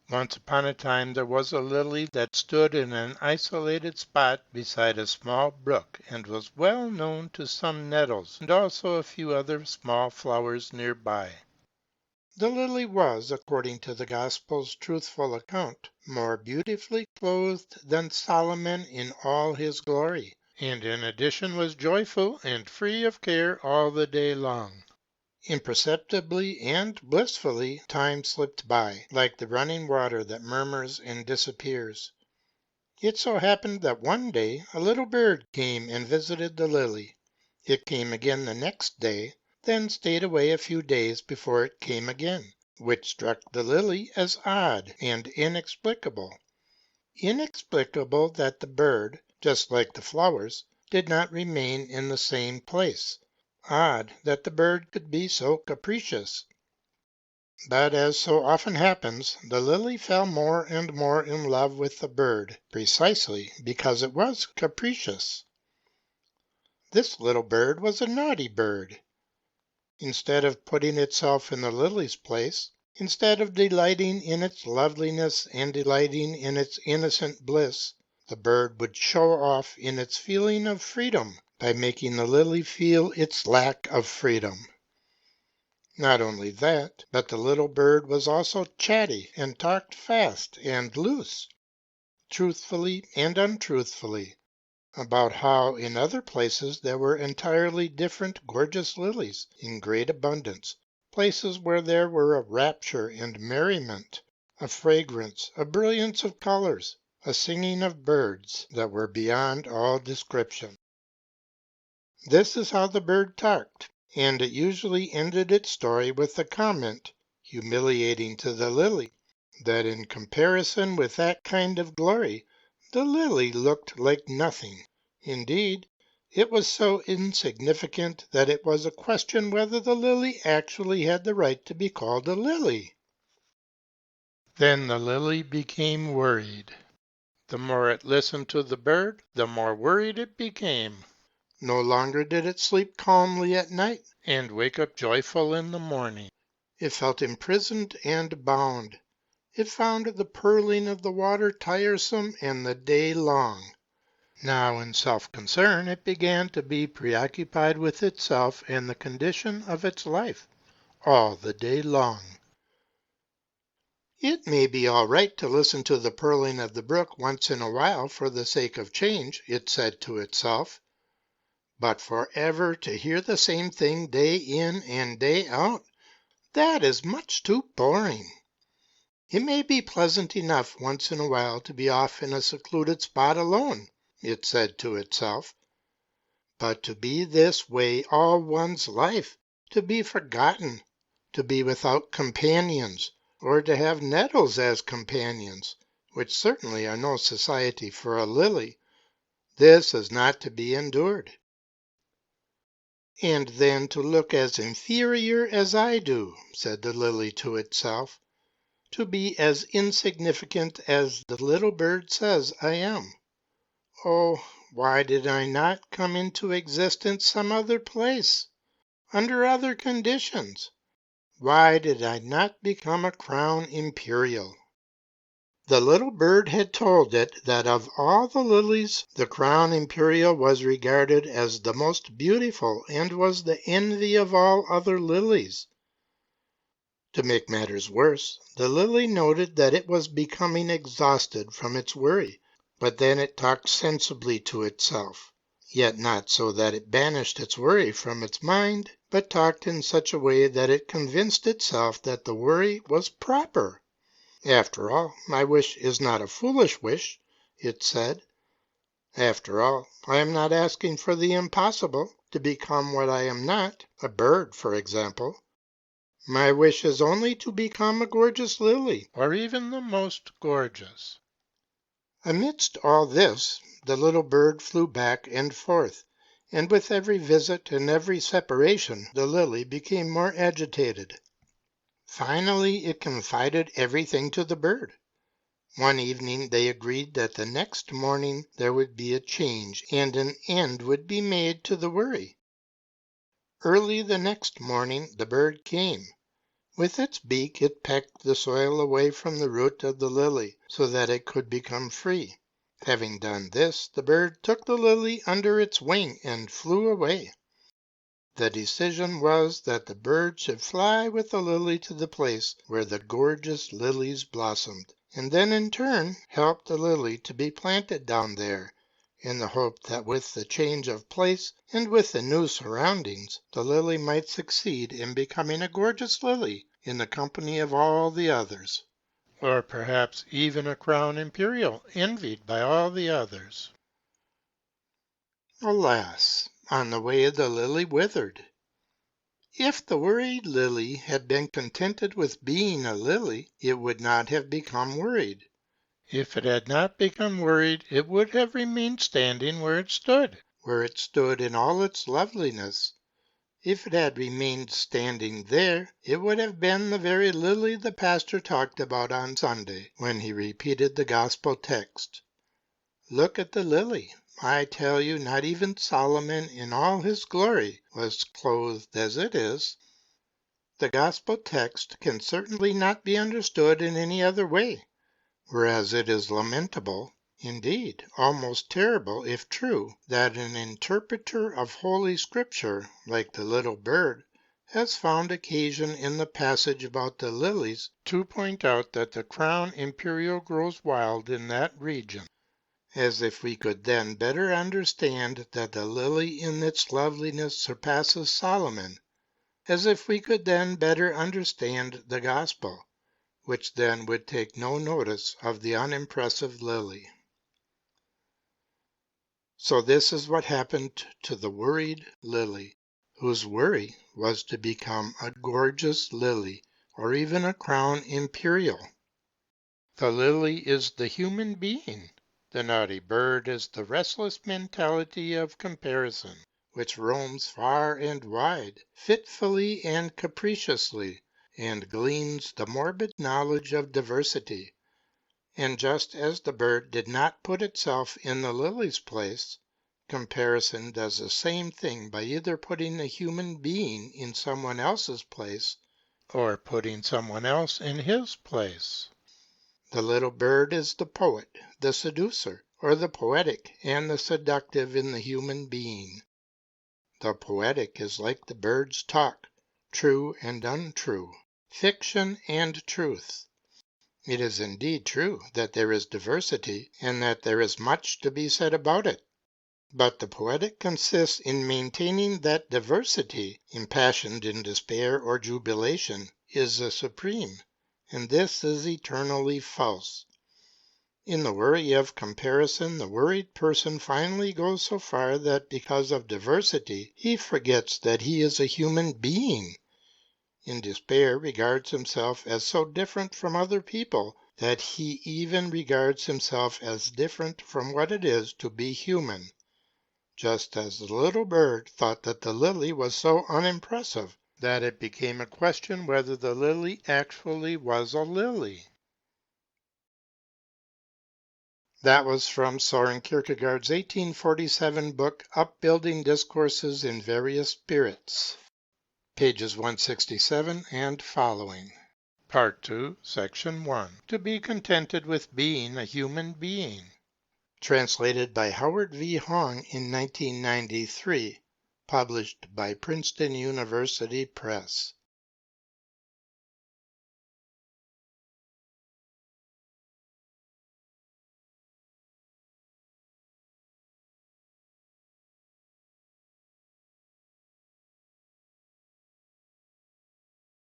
Once upon a time there was a lily that stood in an isolated spot beside a small brook, and was well known to some nettles and also a few other small flowers near by. The lily was, according to the Gospel's truthful account, more beautifully clothed than Solomon in all his glory, and in addition was joyful and free of care all the day long. Imperceptibly and blissfully time slipped by, like the running water that murmurs and disappears. It so happened that one day a little bird came and visited the lily. It came again the next day, then stayed away a few days before it came again, which struck the lily as odd and inexplicable. Inexplicable that the bird, just like the flowers, did not remain in the same place. Odd that the bird could be so capricious. But as so often happens, the lily fell more and more in love with the bird, precisely because it was capricious. This little bird was a naughty bird. Instead of putting itself in the lily's place, instead of delighting in its loveliness and delighting in its innocent bliss, the bird would show off in its feeling of freedom by making the lily feel its lack of freedom. Not only that, but the little bird was also chatty and talked fast and loose, truthfully and untruthfully, about how in other places there were entirely different gorgeous lilies in great abundance, places where there were a rapture and merriment, a fragrance, a brilliance of colors, a singing of birds that were beyond all description. This is how the bird talked, and it usually ended its story with the comment, humiliating to the lily, that in comparison with that kind of glory, the lily looked like nothing. Indeed, it was so insignificant that it was a question whether the lily actually had the right to be called a lily. Then the lily became worried. The more it listened to the bird, the more worried it became. No longer did it sleep calmly at night and wake up joyful in the morning. It felt imprisoned and bound. It found the purling of the water tiresome and the day long. Now in self-concern it began to be preoccupied with itself and the condition of its life all the day long. It may be all right to listen to the purling of the brook once in a while for the sake of change, it said to itself. But forever to hear the same thing day in and day out, that is much too boring. It may be pleasant enough once in a while to be off in a secluded spot alone, it said to itself. But to be this way all one's life, to be forgotten, to be without companions, or to have nettles as companions, which certainly are no society for a lily, this is not to be endured. And then to look as inferior as I do, said the lily to itself, to be as insignificant as the little bird says I am. Oh, why did I not come into existence some other place, under other conditions? Why did I not become a crown imperial? The little bird had told it that of all the lilies the crown imperial was regarded as the most beautiful and was the envy of all other lilies. To make matters worse, the lily noted that it was becoming exhausted from its worry, but then it talked sensibly to itself, yet not so that it banished its worry from its mind, but talked in such a way that it convinced itself that the worry was proper. After all, my wish is not a foolish wish, it said. After all, I am not asking for the impossible, to become what I am not, a bird, for example. My wish is only to become a gorgeous lily, or even the most gorgeous. Amidst all this, the little bird flew back and forth, and with every visit and every separation the lily became more agitated. Finally it confided everything to the bird. One evening they agreed that the next morning there would be a change, and an end would be made to the worry. Early the next morning the bird came. With its beak it pecked the soil away from the root of the lily, so that it could become free. Having done this, the bird took the lily under its wing and flew away. The decision was that the bird should fly with the lily to the place where the gorgeous lilies blossomed, and then in turn help the lily to be planted down there, in the hope that with the change of place and with the new surroundings, the lily might succeed in becoming a gorgeous lily in the company of all the others, or perhaps even a crown imperial envied by all the others. Alas, on the way the lily withered. If the worried lily had been contented with being a lily, it would not have become worried. If it had not become worried, it would have remained standing where it stood in all its loveliness. If it had remained standing there, it would have been the very lily the pastor talked about on Sunday, when he repeated the gospel text. Look at the lily. I tell you, not even Solomon in all his glory was clothed as it is. The gospel text can certainly not be understood in any other way, whereas it is lamentable, indeed almost terrible if true, that an interpreter of Holy Scripture, like the little bird, has found occasion in the passage about the lilies to point out that the crown imperial grows wild in that region. As if we could then better understand that the lily in its loveliness surpasses Solomon, as if we could then better understand the gospel, which then would take no notice of the unimpressive lily. So this is what happened to the worried lily, whose worry was to become a gorgeous lily, or even a crown imperial. The lily is the human being. The naughty bird is the restless mentality of comparison, which roams far and wide, fitfully and capriciously, and gleans the morbid knowledge of diversity. And just as the bird did not put itself in the lily's place, comparison does the same thing by either putting the human being in someone else's place, or putting someone else in his place. The little bird is the poet, the seducer, or the poetic and the seductive in the human being. The poetic is like the bird's talk, true and untrue, fiction and truth. It is indeed true that there is diversity, and that there is much to be said about it. But the poetic consists in maintaining that diversity, impassioned in despair or jubilation, is the supreme, and this is eternally false. In the worry of comparison, the worried person finally goes so far that because of diversity he forgets that he is a human being. In despair regards himself as so different from other people that he even regards himself as different from what it is to be human, just as the little bird thought that the lily was so unimpressive that it became a question whether the lily actually was a lily. That was from Soren Kierkegaard's 1847 book, Upbuilding Discourses in Various Spirits, pages 167 and following. Part 2, Section 1. To be contented with being a human being. Translated by Howard V. Hong in 1993. Published by Princeton University Press.